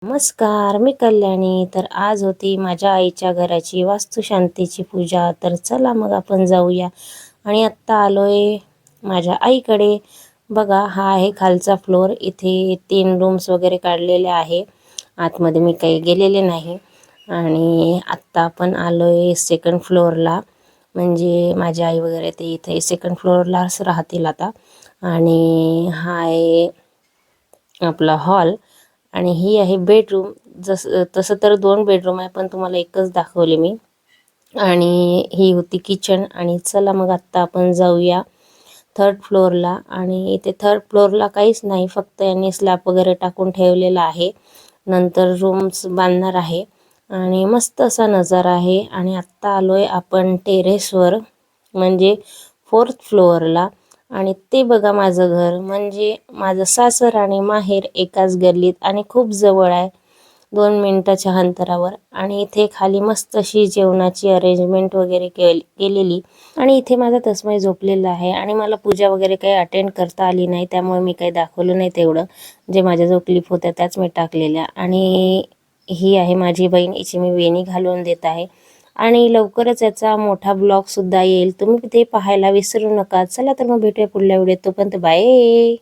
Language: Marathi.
नमस्कार, मी कल्याणी. तर आज होती माझ्या आईच्या घराची वास्तुशांतीची पूजा. तर चला मग आपण जाऊया. आणि आत्ता आलोय माझ्या आईकडे. बघा, हा आहे खालचा फ्लोअर. इथे 3 रूम्स वगैरे काढलेले आहे. आतमध्ये मी काही गेलेले नाही. आणि आत्ता आपण आलोय सेकंड फ्लोअरला. म्हणजे माझी आई वगैरे ते इथे सेकंड फ्लोअरलाच राहतील आता. आणि हा आहे आपला हॉल. आणि ही आहे बेडरूम. तसं तर 2 बेडरूम आहे, पण तुम्हाला एकच दाखवले मी. आणि ही होती किचन. आणि चला मग आत्ता आपण जाऊया थर्ड फ्लोअरला. आणि इथे थर्ड फ्लोअरला काहीच नाही, फक्त यांनी स्लॅब वगैरे टाकून ठेवलेला आहे. नंतर रूम्स बांधणार आहे. आणि मस्त असा नजारा आहे. आणि आत्ता आलोय आपण टेरेसवर, म्हणजे 4th फ्लोअरला. आणि ते बघा माझं घर, म्हणजे माझं सासर आणि माहेर एकाच गल्लीत आणि खूप जवळ आहे, 2 मिनिटाच्या अंतरावर. आणि इथे खाली मस्त अशी जेवणाची अरेंजमेंट वगैरे केलेली. आणि इथे माझा तसमाई झोपलेला आहे. आणि मला पूजा वगैरे काही अटेंड करता आली नाही, त्यामुळे मी काही दाखवलं नाही तेवढं. जे माझ्या जो क्लिप होत्या त्याच मी टाकलेल्या. आणि ही आहे माझी बहीण, हिची मी वेणी घालून देत आहे. आणि लवकरच याचा मोठा ब्लॉग सुद्धा येईल, तुम्ही ते पाहायला विसरू नका. चला तर मग भेटूया पुढल्या व्हिडिओत. तोपर्यंत बाय.